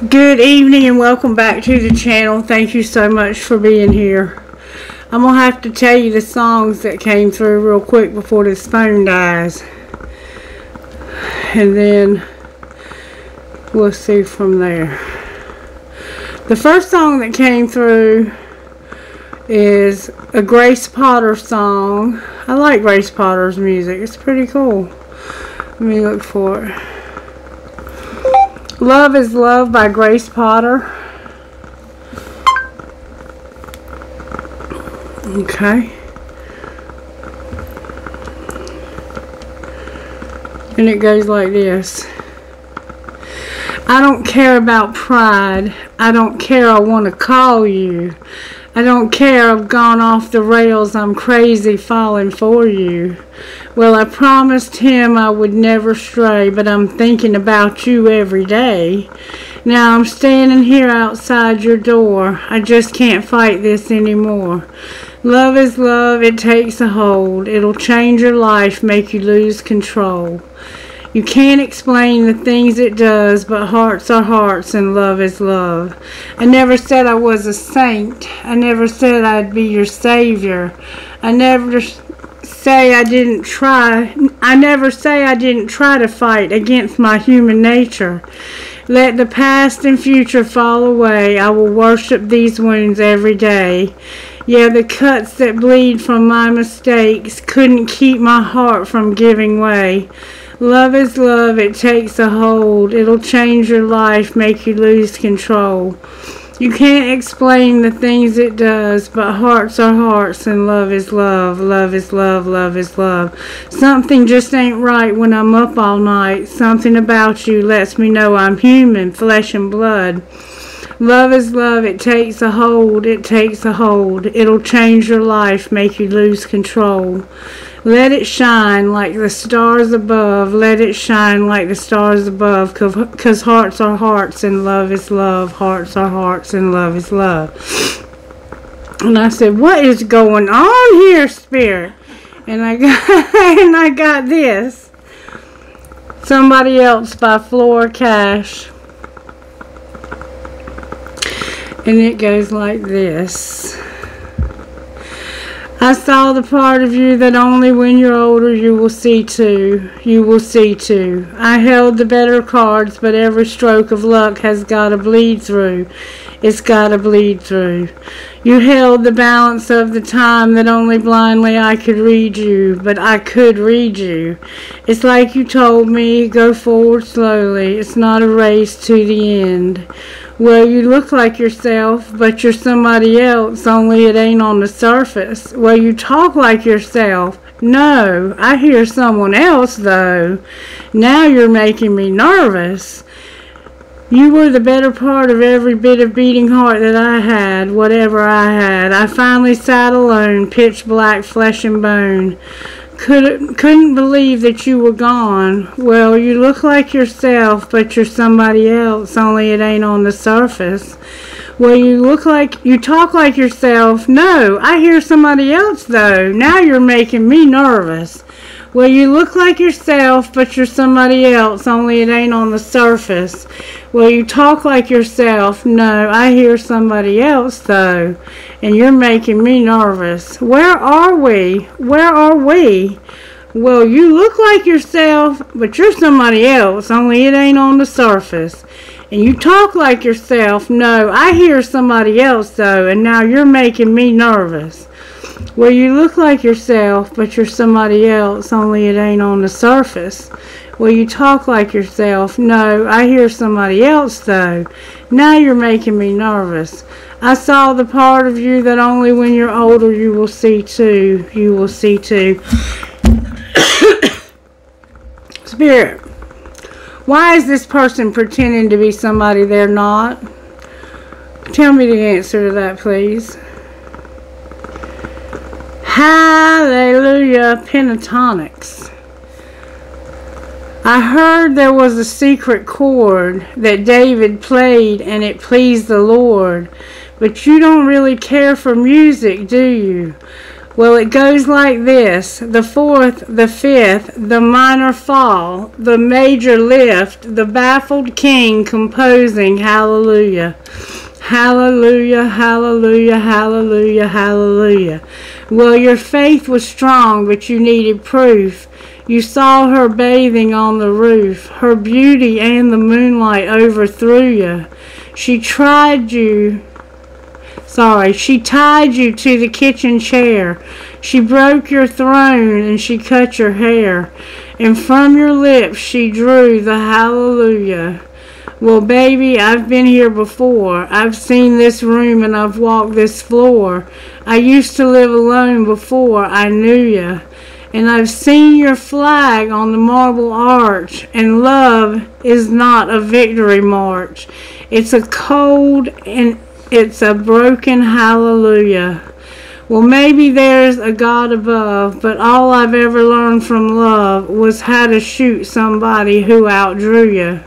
Good evening and welcome back to the channel. Thank you so much for being here. I'm going to have to tell you the songs that came through real quick before this phone dies. And then we'll see from there. The first song that came through is a Grace Potter song. I like Grace Potter's music. It's pretty cool. Let me look for it. Love is Love by Grace Potter. Okay. And it goes like this. I don't care about pride. I don't care, I want to call you. I don't care, I've gone off the rails. I'm crazy falling for you. Well, I promised him I would never stray, but I'm thinking about you every day. Now I'm standing here outside your door. I just can't fight this anymore. Love is love, it takes a hold. It'll change your life, make you lose control. You can't explain the things it does, but hearts are hearts and love is love. I never said I was a saint. I never said I'd be your savior. I never say I didn't try. I never say I didn't try to fight against my human nature. Let the past and future fall away. I will worship these wounds every day. Yeah, the cuts that bleed from my mistakes couldn't keep my heart from giving way. Love is love, it takes a hold. It'll change your life, make you lose control. You can't explain the things it does, but hearts are hearts and love is love. Love is love, love is love. Something just ain't right when I'm up all night. Something about you lets me know I'm human, flesh and blood. Love is love, it takes a hold, it takes a hold. It'll change your life, make you lose control. Let it shine like the stars above. Let it shine like the stars above. 'Cause hearts are hearts and love is love. Hearts are hearts and love is love. And I said, what is going on here, Spirit? And I got this. Somebody Else by Flora Cash. And it goes like this. I saw the part of you that only when you're older you will see too. You will see too. I held the better cards, but every stroke of luck has got to bleed through. It's got to bleed through. You held the balance of the time that only blindly I could read you, but I could read you. It's like you told me, go forward slowly. It's not a race to the end. Well, you look like yourself, but you're somebody else, only it ain't on the surface. Well, you talk like yourself. No, I hear someone else, though. Now you're making me nervous. You were the better part of every bit of beating heart that I had, whatever I had. I finally sat alone, pitch black, flesh and bone. Couldn't believe that you were gone. Well, you look like yourself, but you're somebody else, only it ain't on the surface. Well, you talk like yourself. No, I hear somebody else, though. Now you're making me nervous. Well, you look like yourself, but you're somebody else, only it ain't on the surface. Well, you talk like yourself. No, I hear somebody else, though, and you're making me nervous. Where are we? Where are we? Well, you look like yourself, but you're somebody else, only it ain't on the surface. And you talk like yourself. No, I hear somebody else, though, and now you're making me nervous. Well, you look like yourself, but you're somebody else, only it ain't on the surface. Well, you talk like yourself. No, I hear somebody else, though. Now you're making me nervous. I saw the part of you that only when you're older you will see too. You will see too. Spirit, why is this person pretending to be somebody they're not? Tell me the answer to that, please. Hallelujah, pentatonics. I heard there was a secret chord that David played and it pleased the Lord. But you don't really care for music, do you? Well, it goes like this: the fourth, the fifth, the minor fall, the major lift, the baffled king composing hallelujah. Hallelujah, hallelujah, hallelujah, hallelujah. Well, your faith was strong, but you needed proof. You saw her bathing on the roof. Her beauty and the moonlight overthrew you. She tied you to the kitchen chair. She broke your throne and she cut your hair. And from your lips she drew the hallelujah. Well, baby, I've been here before. I've seen this room and I've walked this floor. I used to live alone before I knew you. And I've seen your flag on the marble arch. And love is not a victory march. It's a cold and it's a broken hallelujah. Well, maybe there's a God above, but all I've ever learned from love was how to shoot somebody who outdrew you.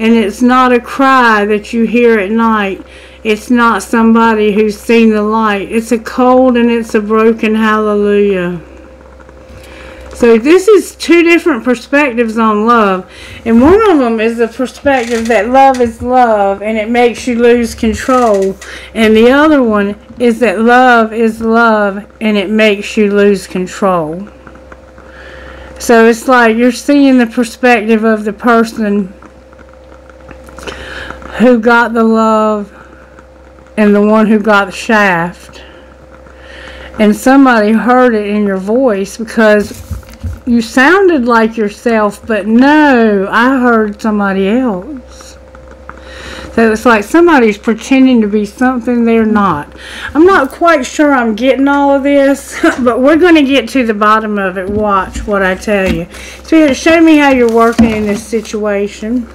And it's not a cry that you hear at night. It's not somebody who's seen the light. It's a cold and it's a broken hallelujah. So this is two different perspectives on love. And one of them is the perspective that love is love and it makes you lose control. And the other one is that love is love and it makes you lose control. So it's like you're seeing the perspective of the person who got the love and the one who got the shaft. And somebody heard it in your voice because you sounded like yourself, but no, I heard somebody else. So it's like somebody's pretending to be something they're not. I'm not quite sure I'm getting all of this, but we're going to get to the bottom of it. Watch what I tell you. Spirit, show me how you're working in this situation.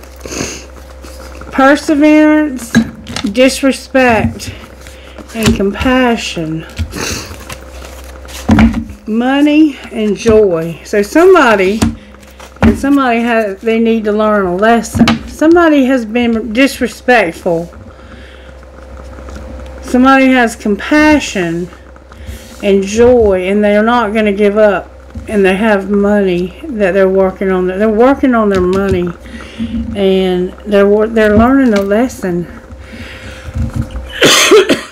Perseverance, disrespect, and compassion. Money and joy. So somebody they need to learn a lesson. Somebody has been disrespectful. Somebody has compassion and joy, and they're not going to give up. And they have money that they're working on. They're working on their money, and they're learning a lesson.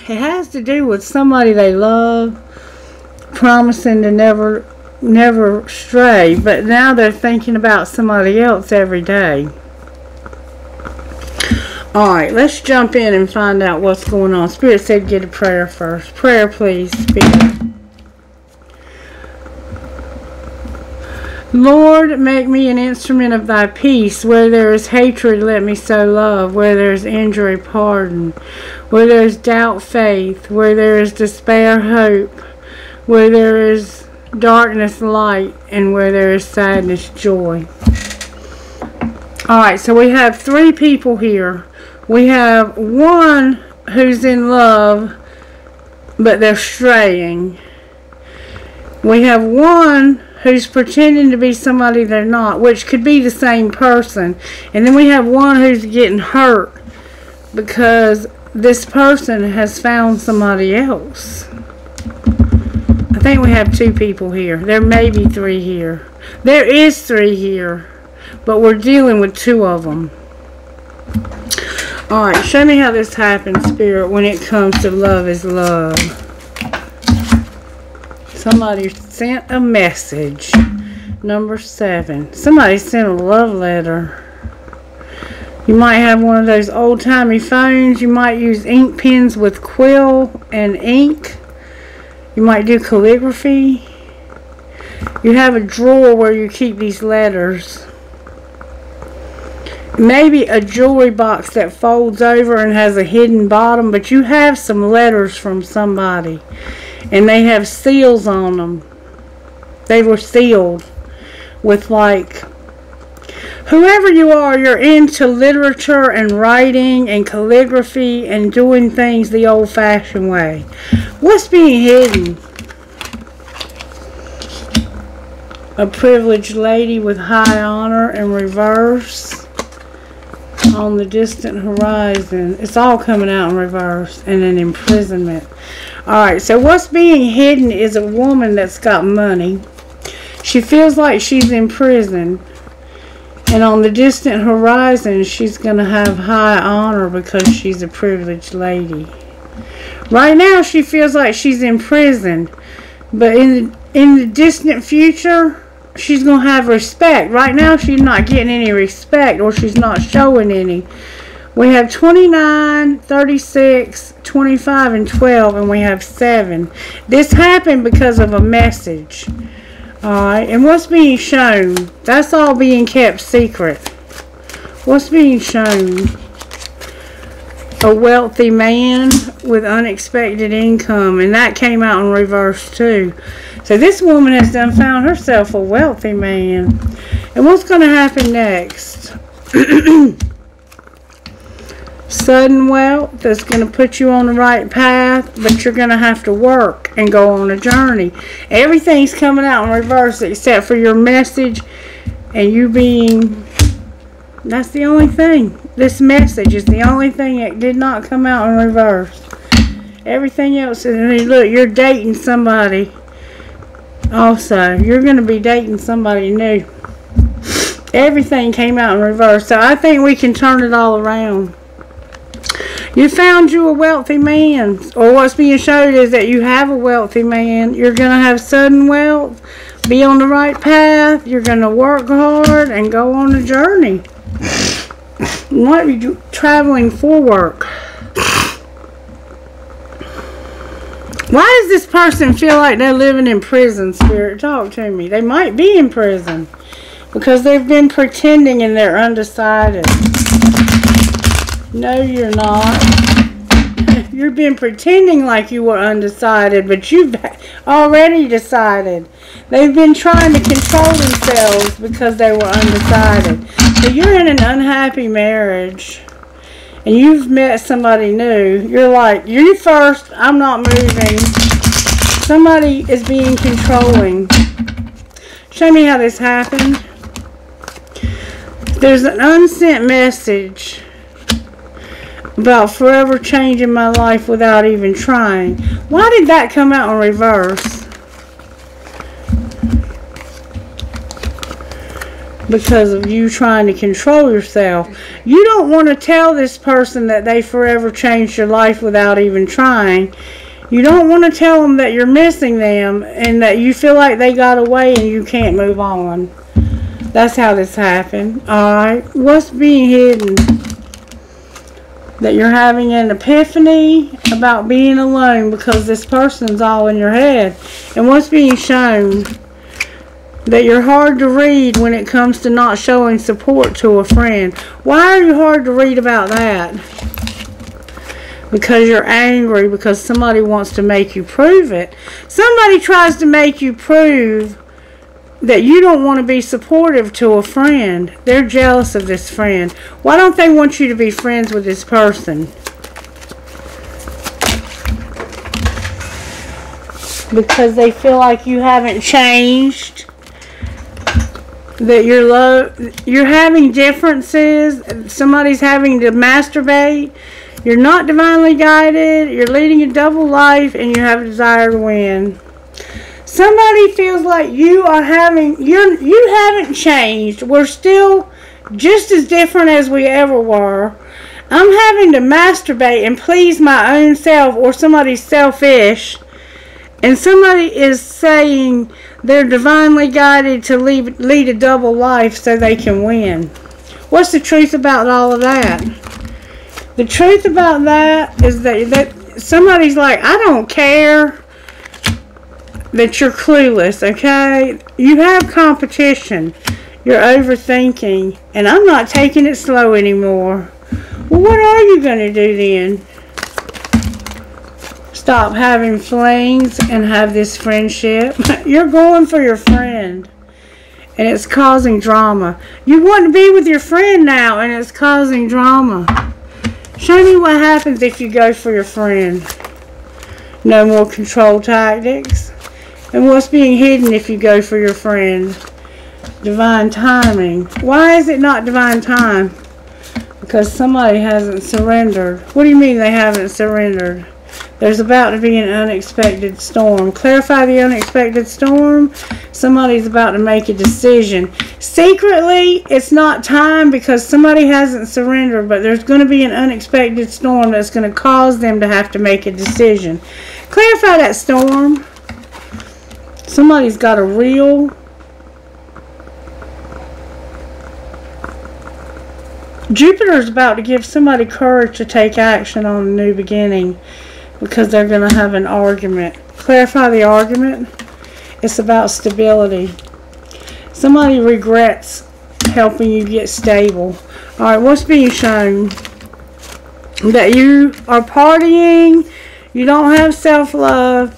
It has to do with somebody they love, promising to never stray, but now they're thinking about somebody else every day. Alright, let's jump in and find out what's going on. Spirit said get a prayer first. Prayer, please, Spirit. Lord, make me an instrument of thy peace. Where there is hatred, let me sow love. Where there is injury, pardon. Where there is doubt, faith. Where there is despair, hope. Where there is darkness, light. And where there is sadness, joy. Alright, so we have three people here. We have one who's in love, but they're straying. We have one who's pretending to be somebody they're not, which could be the same person. And then we have one who's getting hurt because this person has found somebody else. I think we have two people here. There may be three here. There is three here, but we're dealing with two of them. Alright, show me how this happens, Spirit, when it comes to love is love. Somebody sent a message. Number 7. Somebody sent a love letter. You might have one of those old-timey phones. You might use ink pens with quill and ink. You might do calligraphy. You have a drawer where you keep these letters. Maybe a jewelry box that folds over and has a hidden bottom, but you have some letters from somebody. And they have seals on them. They were sealed with like, whoever you are, you're into literature and writing and calligraphy and doing things the old-fashioned way. What's being hidden? A privileged lady with high honor in reverse. on the distant horizon. It's all coming out in reverse, and an imprisonment. Alright, so what's being hidden is a woman that's got money. She feels like she's in prison. And on the distant horizon, she's going to have high honor because she's a privileged lady. Right now, she feels like she's in prison. But in the distant future, she's going to have respect. Right now, she's not getting any respect, or she's not showing any. We have 29, 36, 25, and 12, and we have 7. This happened because of a message. Alright, and what's being shown? That's all being kept secret. What's being shown? A wealthy man with unexpected income, and that came out in reverse too. So this woman has done found herself a wealthy man. And what's going to happen next? Sudden wealth that's going to put you on the right path, but you're going to have to work and go on a journey. Everything's coming out in reverse except for your message and you being... That's the only thing. This message is the only thing that did not come out in reverse. Everything else is... Look, you're dating somebody. Also, you're going to be dating somebody new. Everything came out in reverse. So I think we can turn it all around. You found you a wealthy man, or what's being showed is that you have a wealthy man. You're going to have sudden wealth, be on the right path, you're going to work hard and go on a journey. You might be traveling for work. Why does this person feel like they're living in prison, Spirit? Talk to me. They might be in prison because they've been pretending and they're undecided. No, you're not. You've been pretending like you were undecided, but you've already decided. They've been trying to control themselves because they were undecided. So you're in an unhappy marriage, and you've met somebody new. You're like, you first, I'm not moving. Somebody is being controlling. Show me how this happened. There's an unsent message about forever changing my life without even trying. Why did that come out in reverse? Because of you trying to control yourself. You don't want to tell this person that they forever changed your life without even trying. You don't want to tell them that you're missing them and that you feel like they got away and you can't move on. That's how this happened. Alright, what's being hidden? That you're having an epiphany about being alone because this person's all in your head. And what's being shown? That you're hard to read when it comes to not showing support to a friend. Why are you hard to read about that? Because you're angry because somebody wants to make you prove it. Somebody tries to make you prove that you don't want to be supportive to a friend. They're jealous of this friend. Why don't they want you to be friends with this person? Because they feel like you haven't changed. That you're having differences. Somebody's having to masturbate. You're not divinely guided. You're leading a double life and you have a desire to win. Somebody feels like you haven't changed. We're still just as different as we ever were. I'm having to masturbate and please my own self, or somebody's selfish. And somebody is saying they're divinely guided to lead a double life so they can win. What's the truth about all of that? The truth about that is that somebody's like, I don't care that you're clueless, okay? You have competition. You're overthinking. And I'm not taking it slow anymore. Well, what are you going to do then? Stop having flings and have this friendship. You're going for your friend. And it's causing drama. You want to be with your friend now and it's causing drama. Show me what happens if you go for your friend. No more control tactics. And what's being hidden if you go for your friend? Divine timing. Why is it not divine time? because somebody hasn't surrendered. What do you mean they haven't surrendered? There's about to be an unexpected storm. Clarify the unexpected storm. Somebody's about to make a decision. Secretly, it's not time because somebody hasn't surrendered, but there's going to be an unexpected storm that's going to cause them to have to make a decision. Clarify that storm. Somebody's got a real Jupiter's about to give somebody courage to take action on a new beginning because they're going to have an argument. Clarify the argument. It's about stability. Somebody regrets helping you get stable. Alright, what's being shown? That you are partying, you don't have self-love,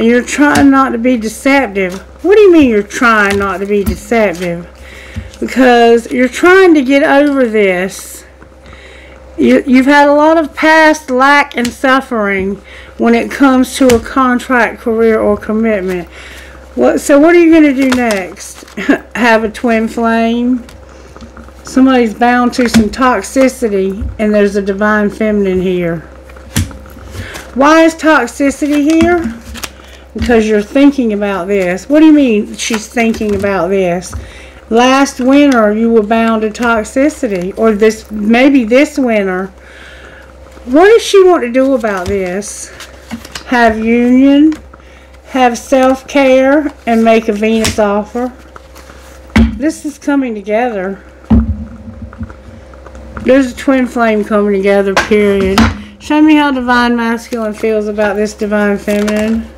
and you're trying not to be deceptive. What do you mean you're trying not to be deceptive? Because you're trying to get over this. You've had a lot of past lack and suffering when it comes to a contract, career, or commitment. So what are you going to do next? Have a twin flame? Somebody's bound to some toxicity, and there's a divine feminine here. Why is toxicity here? Because you're thinking about this. What do you mean she's thinking about this? Last winter you were bound to toxicity, or maybe this winter. What does she want to do about this? Have union, have self-care, and make a Venus offer. This is coming together. There's a twin flame coming together, period. Show me how divine masculine feels about this divine feminine.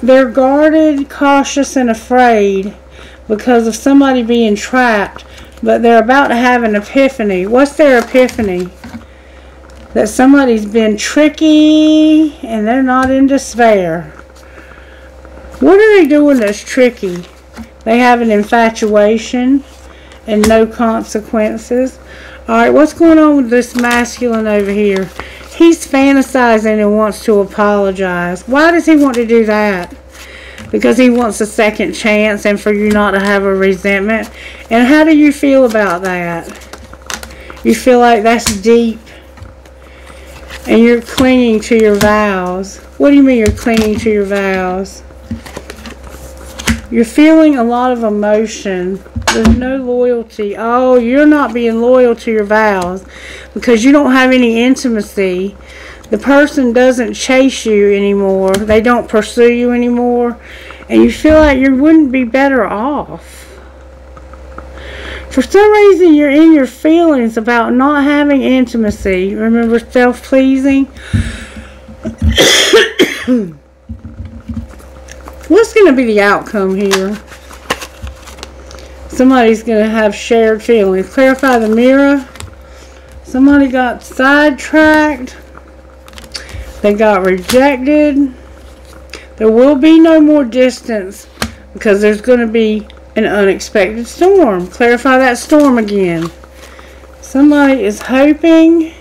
They're guarded, cautious, and afraid because of somebody being trapped, but they're about to have an epiphany. What's their epiphany? That somebody's been tricky and they're not in despair. What are they doing that's tricky? They have an infatuation and no consequences. Alright, what's going on with this masculine over here? He's fantasizing and wants to apologize. Why does he want to do that? Because he wants a second chance and for you not to have a resentment. And how do you feel about that? You feel like that's deep. And you're clinging to your vows. What do you mean you're clinging to your vows? You're feeling a lot of emotion. There's no loyalty. Oh, you're not being loyal to your vows because you don't have any intimacy. The person doesn't chase you anymore. They don't pursue you anymore. And you feel like you wouldn't be better off. For some reason, you're in your feelings about not having intimacy. Remember self-pleasing? What's going to be the outcome here? Somebody's going to have shared feelings. Clarify the mirror. Somebody got sidetracked. They got rejected. There will be no more distance because there's going to be an unexpected storm. Clarify that storm again. Somebody is hoping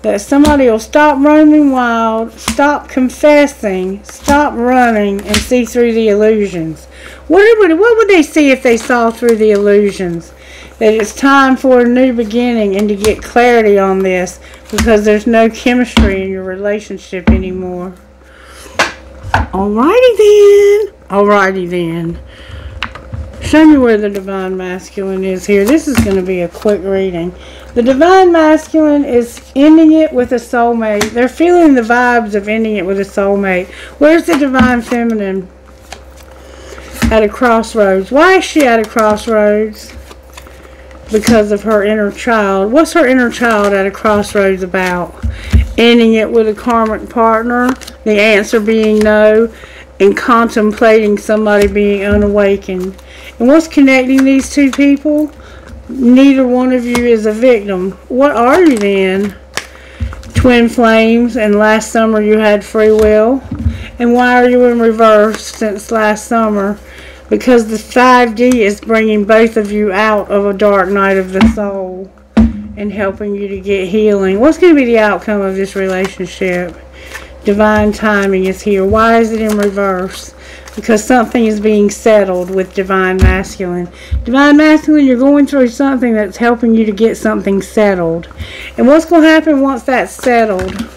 that somebody will stop roaming wild, stop confessing, stop running, and see through the illusions. What would they see if they saw through the illusions? That it's time for a new beginning and to get clarity on this because there's no chemistry in your relationship anymore. Alrighty then. Alrighty then. Show me where the divine masculine is here. This is going to be a quick reading. The divine masculine is ending it with a soulmate. They're feeling the vibes of ending it with a soulmate. Where's the divine feminine? At a crossroads. Why is she at a crossroads? Because of her inner child. What's her inner child at a crossroads about? Ending it with a karmic partner. The answer being no. And contemplating somebody being unawakened. And what's connecting these two people? Neither one of you is a victim. What are you then? Twin flames, and last summer you had free will. And why are you in reverse since last summer? Because the 5D is bringing both of you out of a dark night of the soul and helping you to get healing. What's going to be the outcome of this relationship? Divine timing is here. Why is it in reverse? because something is being settled with Divine Masculine. Divine Masculine, you're going through something that's helping you to get something settled. And what's going to happen once that's settled?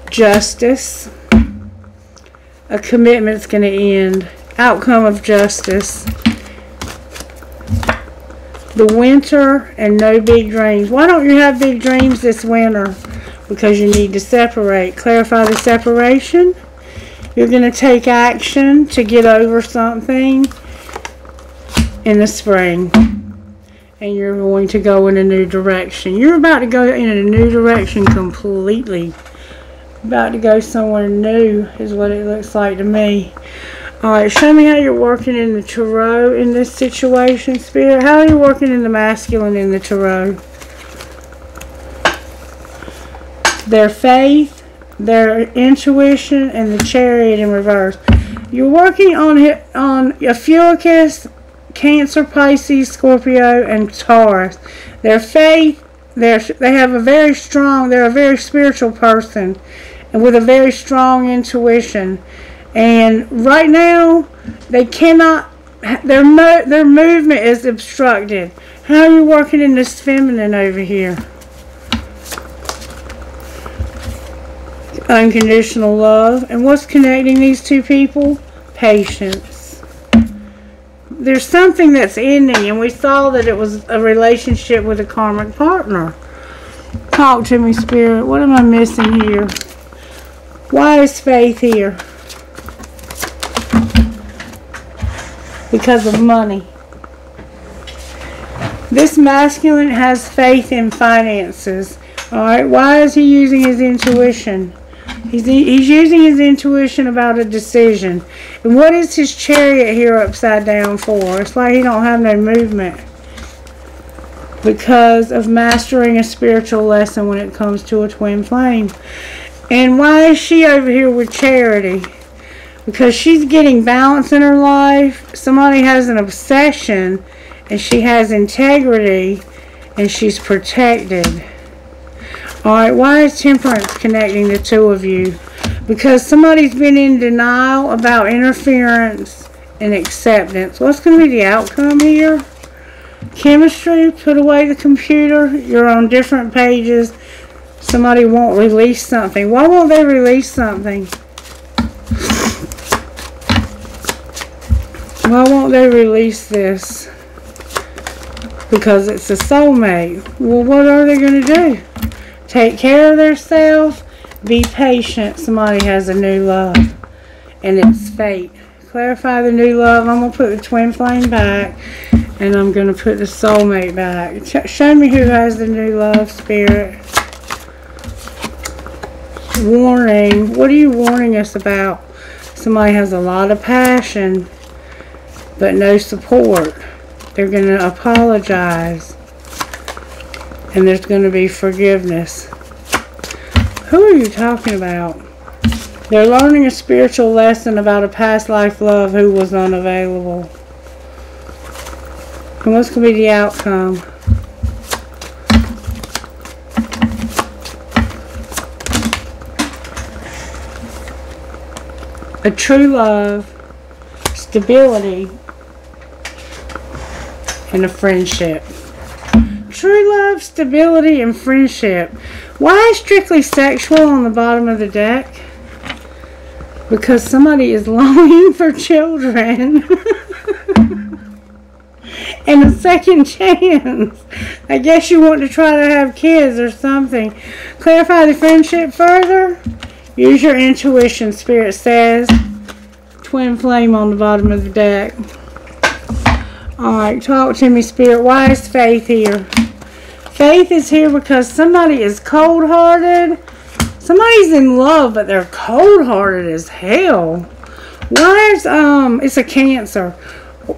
Justice. A commitment's going to end. Outcome of justice. The winter and no big dreams. Why don't you have big dreams this winter? Because you need to separate. Clarify the separation. You're going to take action to get over something in the spring. And you're going to go in a new direction. You're about to go in a new direction completely. About to go somewhere new is what it looks like to me. Alright, show me how you're working in the Tarot in this situation, Spirit. How are you working in the Masculine in the Tarot? Their faith, their intuition, and the Chariot in reverse. You're working on Ophiuchus, Cancer, Pisces, Scorpio, and Taurus. Their faith, they're a very spiritual person, and with a very strong intuition. And right now, they cannot, their movement is obstructed. How are you working in this feminine over here? Unconditional love. And what's connecting these two people? Patience. There's something that's ending, and we saw that it was a relationship with a karmic partner. Talk to me, Spirit. What am I missing here? Why is faith here? Because of money. This Masculine has faith in finances. Alright, why is he using his intuition? He's using his intuition about a decision. And what is his Chariot here upside down for? It's like he don't have no movement. Because of mastering a spiritual lesson when it comes to a twin flame. And why is she over here with Charity? Because she's getting balance in her life. Somebody has an obsession, and she has integrity, and she's protected. Alright, why is Temperance connecting the two of you? Because somebody's been in denial about interference and acceptance. What's going to be the outcome here? Chemistry, put away the computer. You're on different pages. Somebody won't release something. Why won't they release something? Why won't they release this? Because it's a soulmate. Well, what are they going to do? Take care of themselves. Be patient. Somebody has a new love. And it's fate. Clarify the new love. I'm going to put the twin flame back. And I'm going to put the soulmate back. Show me who has the new love, Spirit. Warning. What are you warning us about? Somebody has a lot of passion, but no support. They're going to apologize. And there's going to be forgiveness. Who are you talking about? They're learning a spiritual lesson about a past life love who was unavailable. And what's going to be the outcome? A true love, stability, and a friendship. True love, stability, and friendship. Why is strictly sexual on the bottom of the deck? Because somebody is longing for children. And a second chance. I guess you want to try to have kids or something. Clarify the friendship further. Use your intuition, Spirit says. Twin flame on the bottom of the deck. Alright, talk to me, Spirit. Why is faith here? Faith is here because somebody is cold-hearted. Somebody's in love, but they're cold-hearted as hell. Why is, it's a Cancer,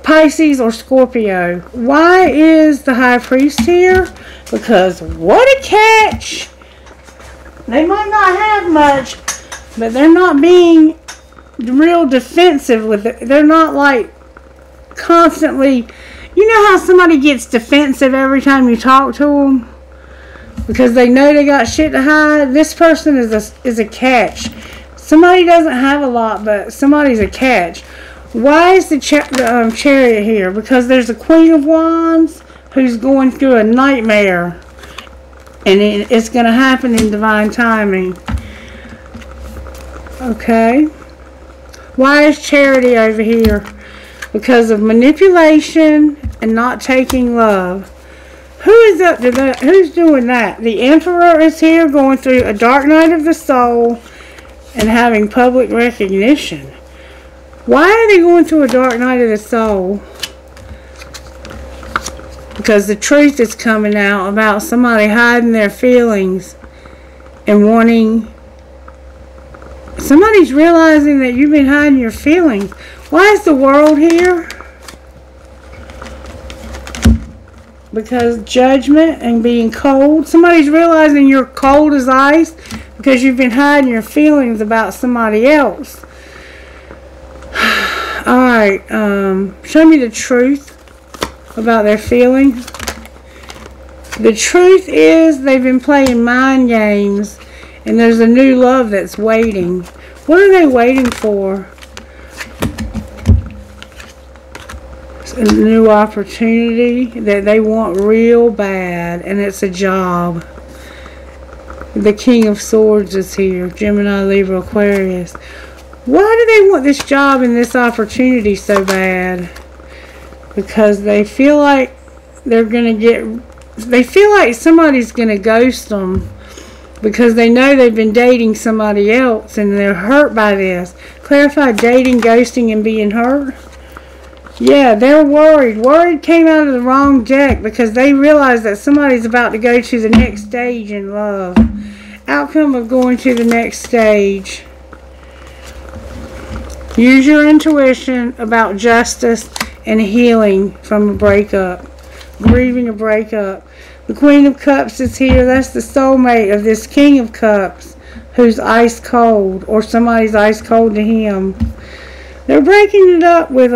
Pisces, or Scorpio. Why is the High Priest here? Because what a catch! They might not have much, but they're not being real defensive with it. They're not like constantly. You know how somebody gets defensive every time you talk to them? Because they know they got shit to hide? This person is a catch. Somebody doesn't have a lot, but somebody's a catch. Why is the Chariot here? Because there's a Queen of Wands who's going through a nightmare. And it's going to happen in divine timing. Okay. Why is Charity over here? Because of manipulation and not taking love. Who is up to that? Who's doing that? The Emperor is here going through a dark night of the soul and having public recognition. Why are they going through a dark night of the soul? Because the truth is coming out about somebody hiding their feelings and wanting... Somebody's realizing that you've been hiding your feelings. Why is the World here? Because judgment and being cold. Somebody's realizing you're cold as ice because you've been hiding your feelings about somebody else. Alright, show me the truth about their feelings. The truth is they've been playing mind games and there's a new love that's waiting. What are they waiting for? It's a new opportunity that they want real bad, and it's a job. The King of Swords is here. Gemini, Libra, Aquarius. Why do they want this job and this opportunity so bad? Because they feel like they're going to get... They feel like somebody's going to ghost them. Because they know they've been dating somebody else and they're hurt by this. Clarify dating, ghosting, and being hurt. Yeah, they're worried. Worried came out of the wrong deck because they realize that somebody's about to go to the next stage in love. Outcome of going to the next stage. Use your intuition about justice and healing from a breakup. Grieving a breakup. The Queen of Cups is here. That's the soulmate of this King of Cups who's ice cold, or somebody's ice cold to him. They're breaking it up with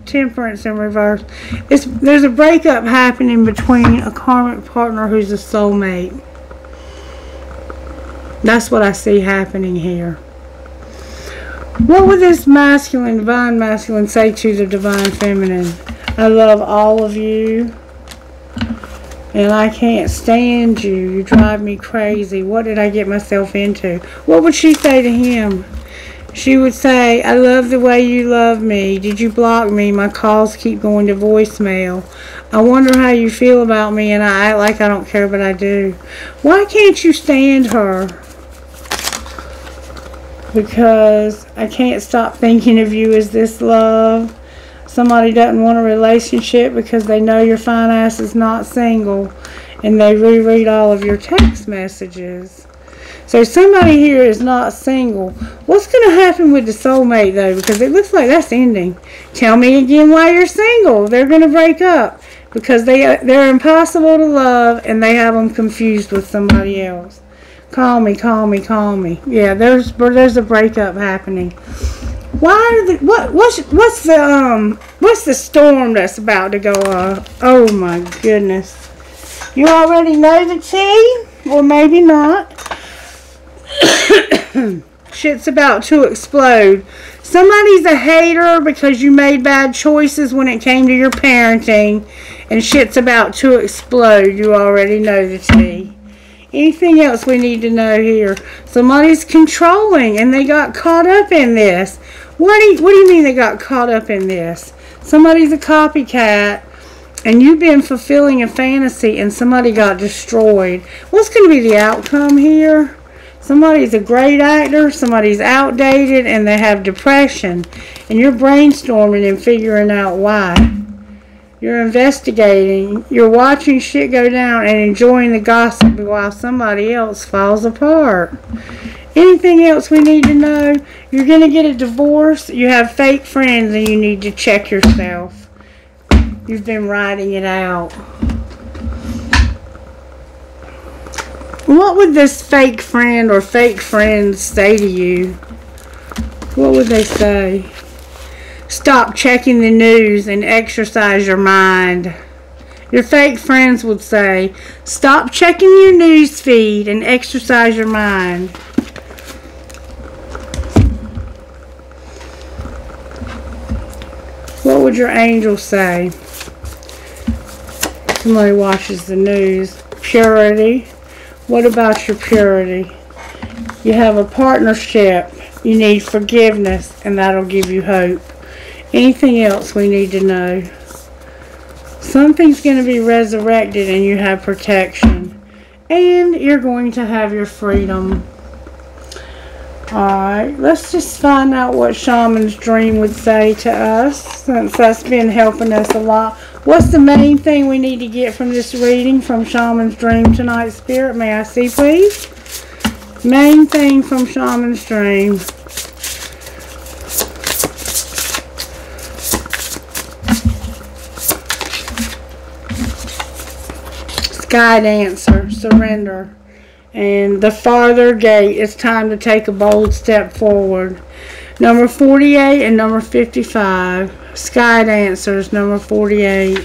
Temperance in reverse. There's a breakup happening between a karmic partner who's a soulmate. That's what I see happening here. What would this masculine, divine masculine, say to the divine feminine? I love all of you. And I can't stand you. You drive me crazy. What did I get myself into? What would she say to him? She would say, I love the way you love me. Did you block me? My calls keep going to voicemail. I wonder how you feel about me, and I act like I don't care, but I do. Why can't you stand her? Because I can't stop thinking of you as this love. Somebody doesn't want a relationship because they know your fine ass is not single, and they reread all of your text messages. So somebody here is not single. What's going to happen with the soulmate though? Because it looks like that's ending. Tell me again why you're single. They're going to break up because they're impossible to love and they have them confused with somebody else. Call me, call me, call me. Yeah, there's a breakup happening. Why? What's the storm that's about to go up? Oh my goodness! You already know the tea, or maybe not. Shit's about to explode. Somebody's a hater because you made bad choices when it came to your parenting, and shit's about to explode. You already know the tea. Anything else we need to know here? Somebody's controlling and they got caught up in this. What do you mean they got caught up in this? Somebody's a copycat and you've been fulfilling a fantasy and somebody got destroyed. What's going to be the outcome here? Somebody's a great actor, somebody's outdated, and they have depression. And you're brainstorming and figuring out why. You're investigating, you're watching shit go down and enjoying the gossip while somebody else falls apart. Anything else we need to know? You're going to get a divorce, you have fake friends, and you need to check yourself. You've been writing it out. What would this fake friend or fake friends say to you? What would they say? Stop checking the news and exercise your mind. Your fake friends would say, stop checking your news feed and exercise your mind. What would your angel say? Somebody watches the news. Purity. What about your purity? You have a partnership. You need forgiveness, and that'll give you hope. Anything else we need to know? Something's going to be resurrected, and you have protection. And you're going to have your freedom. Alright, let's just find out what Shaman's Dream would say to us, since that's been helping us a lot. What's the main thing we need to get from this reading from Shaman's Dream tonight, Spirit? May I see, please? Main thing from Shaman's Dream. Sky Dancer, surrender. And the farther gate, it's time to take a bold step forward. Number 48 and number 55. Sky Dancers, number 48.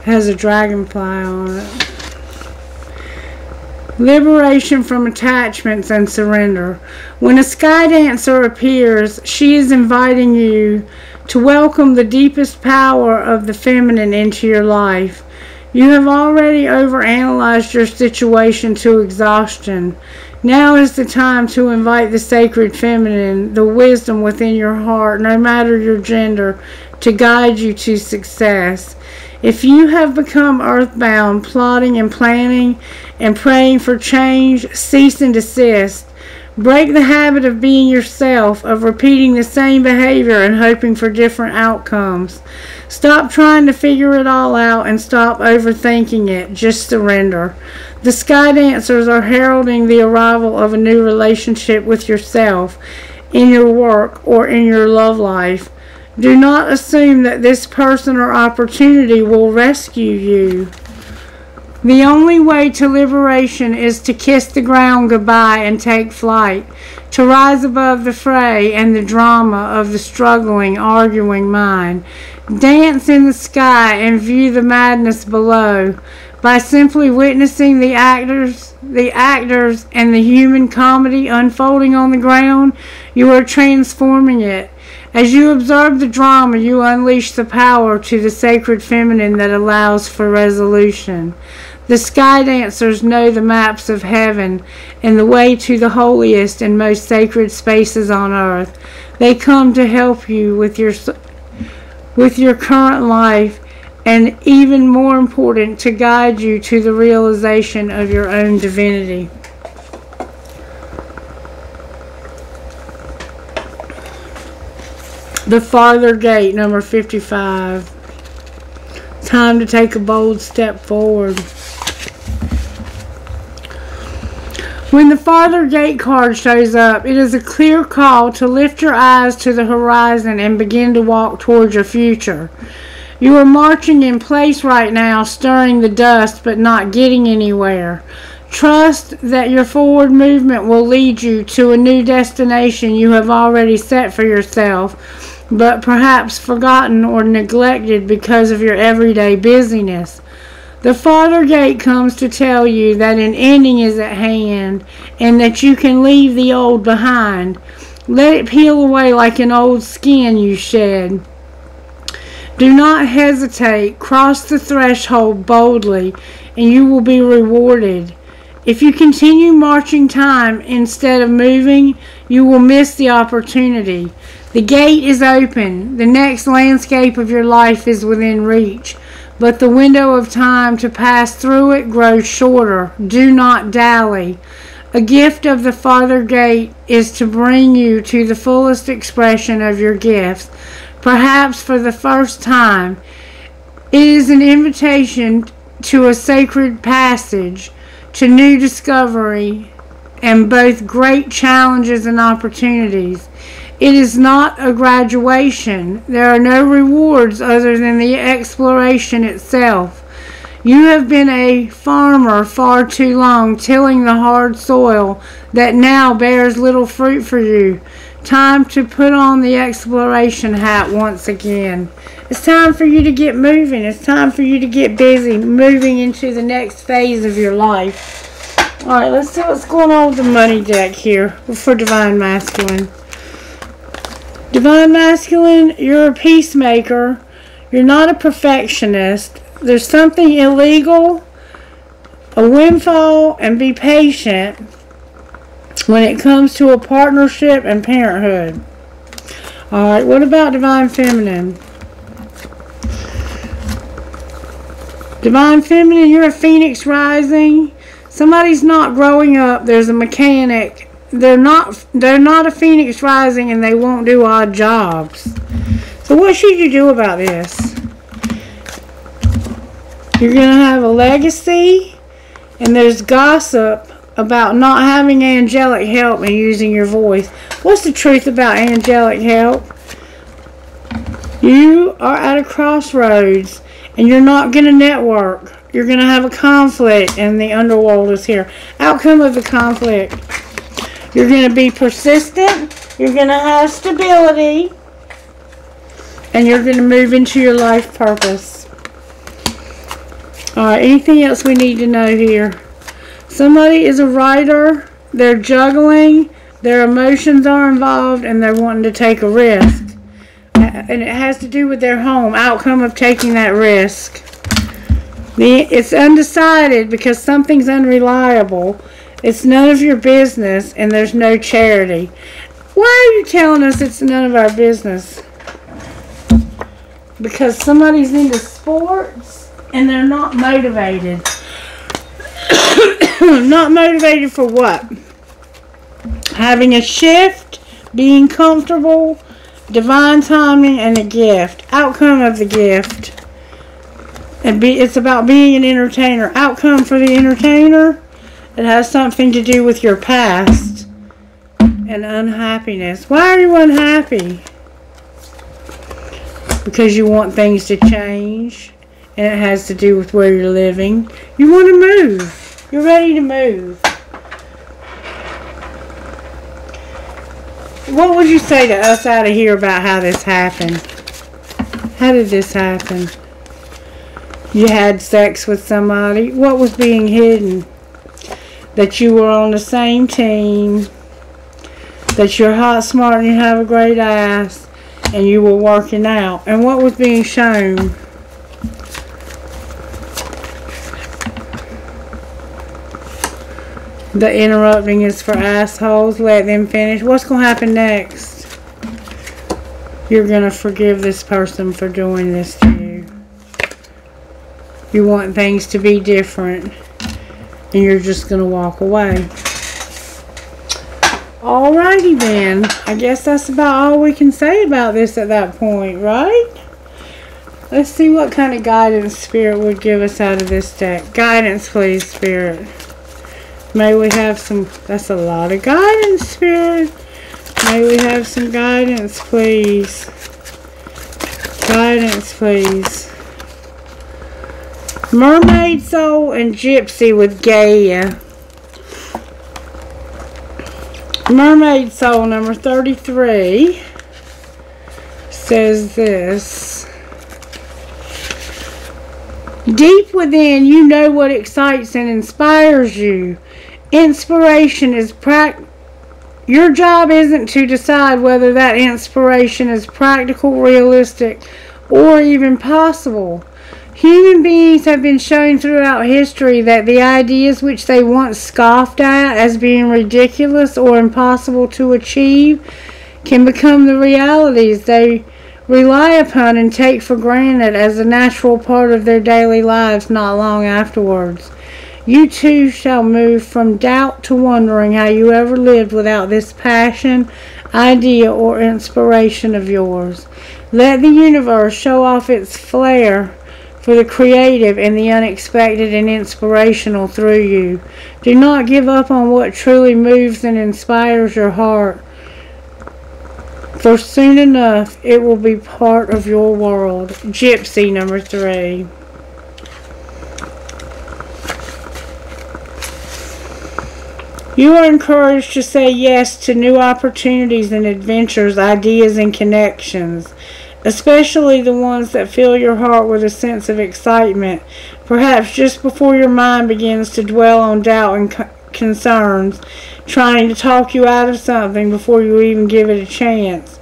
Has a dragonfly on it. Liberation from attachments and surrender. When a Sky Dancer appears, she is inviting you to welcome the deepest power of the feminine into your life. You have already overanalyzed your situation to exhaustion. Now is the time to invite the sacred feminine, the wisdom within your heart, no matter your gender, to guide you to success. If you have become earthbound, plotting and planning and praying for change, cease and desist. Break the habit of being yourself, of repeating the same behavior and hoping for different outcomes. Stop trying to figure it all out and stop overthinking it. Just surrender. The Sky Dancers are heralding the arrival of a new relationship with yourself, in your work, or in your love life. Do not assume that this person or opportunity will rescue you. The only way to liberation is to kiss the ground goodbye and take flight, to rise above the fray and the drama of the struggling, arguing mind. Dance in the sky and view the madness below. By simply witnessing the actors and the human comedy unfolding on the ground, you are transforming it. As you observe the drama, you unleash the power to the sacred feminine that allows for resolution. The Sky Dancers know the maps of heaven and the way to the holiest and most sacred spaces on earth. They come to help you with your current life, and even more important, to guide you to the realization of your own divinity. The farther gate, number 55. Time to take a bold step forward. When the farther gate card shows up, it is a clear call to lift your eyes to the horizon and begin to walk towards your future. You are marching in place right now, stirring the dust but not getting anywhere. Trust that your forward movement will lead you to a new destination you have already set for yourself, but perhaps forgotten or neglected because of your everyday busyness. The farther gate comes to tell you that an ending is at hand and that you can leave the old behind. Let it peel away like an old skin you shed. Do not hesitate. Cross the threshold boldly and you will be rewarded. If you continue marching time instead of moving, you will miss the opportunity. The gate is open. The next landscape of your life is within reach. But the window of time to pass through it grows shorter. Do not dally. A gift of the farther gate is to bring you to the fullest expression of your gifts, perhaps for the first time. It is an invitation to a sacred passage, to new discovery, and both great challenges and opportunities. It is not a graduation. There are no rewards other than the exploration itself. You have been a farmer far too long, tilling the hard soil that now bears little fruit for you. Time to put on the exploration hat once again. It's time for you to get moving. It's time for you to get busy, moving into the next phase of your life. Alright, let's see what's going on with the money deck here for Divine Masculine. Divine Masculine, you're a peacemaker. You're not a perfectionist. There's something illegal, a windfall, and be patient when it comes to a partnership and parenthood. Alright, what about Divine Feminine? Divine Feminine, you're a Phoenix rising. Somebody's not growing up. There's a mechanic. They're not a Phoenix rising, and they won't do odd jobs. So what should you do about this? You're going to have a legacy, and there's gossip about not having angelic help and using your voice. What's the truth about angelic help? You are at a crossroads, and you're not going to network. You're going to have a conflict, and the underworld is here. Outcome of the conflict. You're going to be persistent. You're going to have stability. And you're going to move into your life purpose. Alright, anything else we need to know here? Somebody is a writer. They're juggling. Their emotions are involved, and they're wanting to take a risk. And it has to do with their home. Outcome of taking that risk. It's undecided because something's unreliable. It's none of your business, and there's no charity. Why are you telling us it's none of our business? Because somebody's into sports, and they're not motivated. Not motivated for what? Having a shift, being comfortable, divine timing, and a gift. Outcome of the gift. It's about being an entertainer. Outcome for the entertainer. It has something to do with your past and unhappiness. Why are you unhappy? Because you want things to change, and it has to do with where you're living. You want to move. You're ready to move. What would you say to us out of here about how this happened? How did this happen? You had sex with somebody. What was being hidden? That you were on the same team, that you're hot, smart, and you have a great ass, and you were working out. And what was being shown? The interrupting is for assholes. Let them finish. What's going to happen next? You're going to forgive this person for doing this to you. You want things to be different. And you're just going to walk away. Alrighty then. I guess that's about all we can say about this at that point, right? Let's see what kind of guidance Spirit would give us out of this deck. Guidance, please, Spirit. May we have some... That's a lot of guidance, Spirit. May we have some guidance, please. Guidance, please. Mermaid Soul and Gypsy with Gaia. Mermaid Soul number 33 says this. Deep within, you know what excites and inspires you. Inspiration is your job isn't to decide whether that inspiration is practical, realistic, or even possible. Human beings have been shown throughout history that the ideas which they once scoffed at as being ridiculous or impossible to achieve can become the realities they rely upon and take for granted as a natural part of their daily lives not long afterwards. You too shall move from doubt to wondering how you ever lived without this passion, idea, or inspiration of yours. Let the universe show off its flair for the creative and the unexpected and inspirational through you. Do not give up on what truly moves and inspires your heart, for soon enough it will be part of your world. Gypsy number 3. You are encouraged to say yes to new opportunities and adventures, ideas, and connections, especially the ones that fill your heart with a sense of excitement, perhaps just before your mind begins to dwell on doubt and concerns, trying to talk you out of something before you even give it a chance.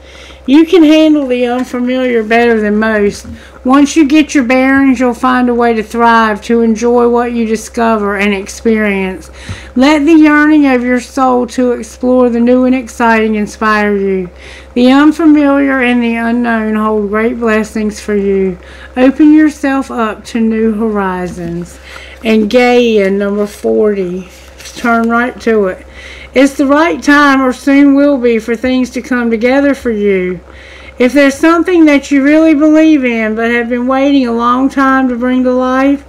You can handle the unfamiliar better than most. Once you get your bearings, you'll find a way to thrive, to enjoy what you discover and experience. Let the yearning of your soul to explore the new and exciting inspire you. The unfamiliar and the unknown hold great blessings for you. Open yourself up to new horizons. And Gaia, number 40. Let's turn right to it. It's the right time, or soon will be, for things to come together for you. If there's something that you really believe in but have been waiting a long time to bring to life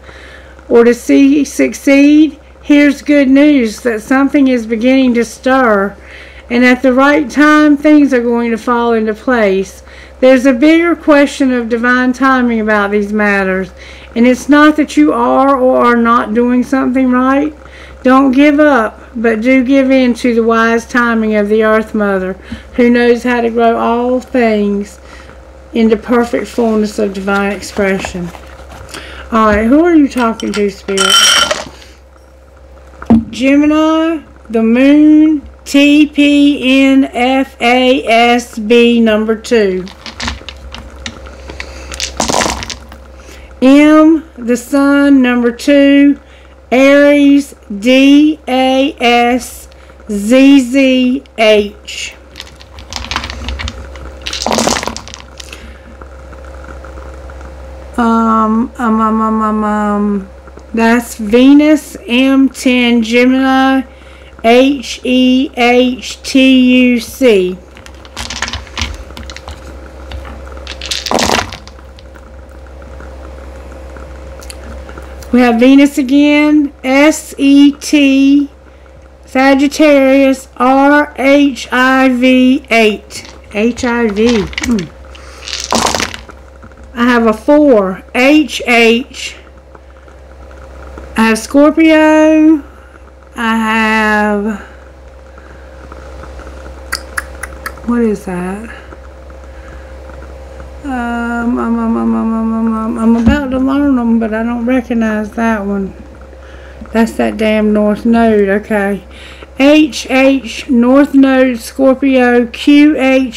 or to see succeed, here's good news that something is beginning to stir, and at the right time things are going to fall into place. There's a bigger question of divine timing about these matters, and it's not that you are or are not doing something right. Don't give up, but do give in to the wise timing of the Earth Mother, who knows how to grow all things into perfect fullness of divine expression. Alright, who are you talking to, Spirit? Gemini, the Moon, TPNFASB, number 2. M, the Sun, number 2. Aries, DASZZH. That's Venus, M10, Gemini, HEHTUC. We have Venus again, SET, Sagittarius, RHIV8. HIV. I have a 4, HH. I have Scorpio. I have, what is that? I'm about to learn them, but I don't recognize that one. That's that damn North Node. Okay. HH, North Node, Scorpio, QHFYO.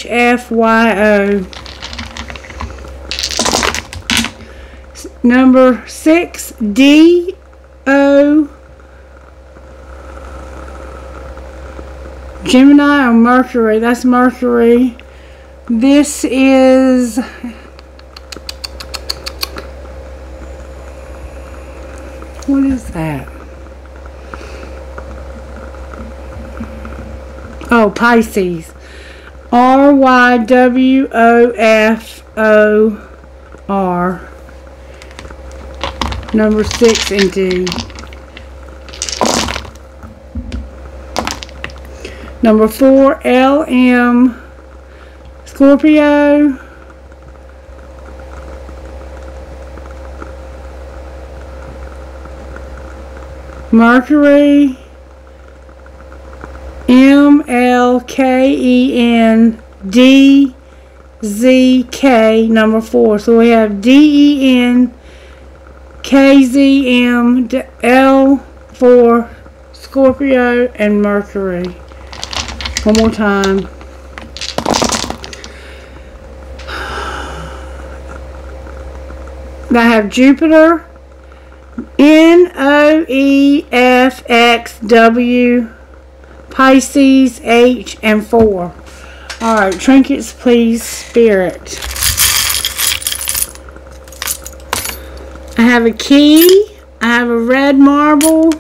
Number 6, DO. Gemini or Mercury. That's Mercury. This is what is that? Oh, Pisces. RYWOFOR. Number 6 and D. Number 4, LM. Scorpio. Mercury. MLKENDZK, number 4. So we have DENKZML for Scorpio and Mercury. One more time. I have Jupiter, NOEFXW, Pisces, H, and 4. Alright, trinkets, please, Spirit. I have a key. I have a red marble.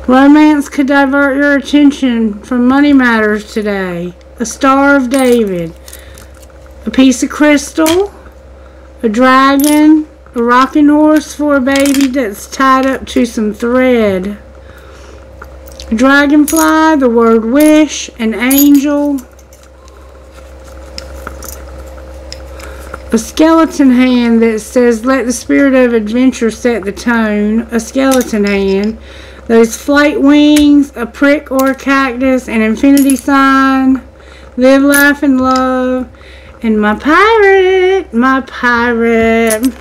Romance could divert your attention from money matters today. A Star of David. A piece of crystal. A dragon. A rocking horse for a baby that's tied up to some thread. A dragonfly, the word wish, an angel. A skeleton hand that says, let the spirit of adventure set the tone. A skeleton hand. Those flight wings, a prick or a cactus, an infinity sign. Live, laugh, and love. And my pirate, my pirate.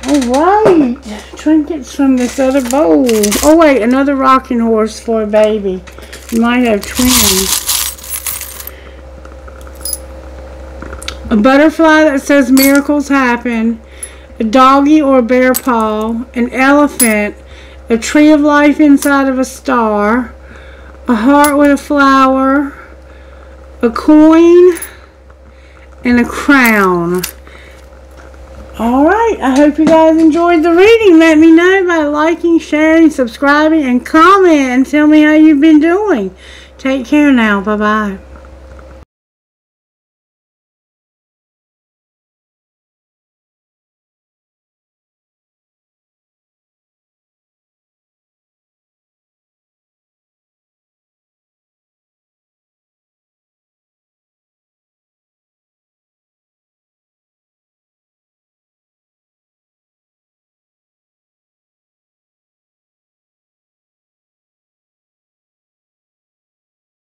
Alright, trinkets from this other bowl. Oh wait, another rocking horse for a baby. You might have twins. a butterfly that says miracles happen, a doggy or bear paw, an elephant, a tree of life inside of a star, a heart with a flower, a coin, and a crown. Alright, I hope you guys enjoyed the reading. Let me know by liking, sharing, subscribing, and comment and tell me how you've been doing. Take care now. Bye-bye.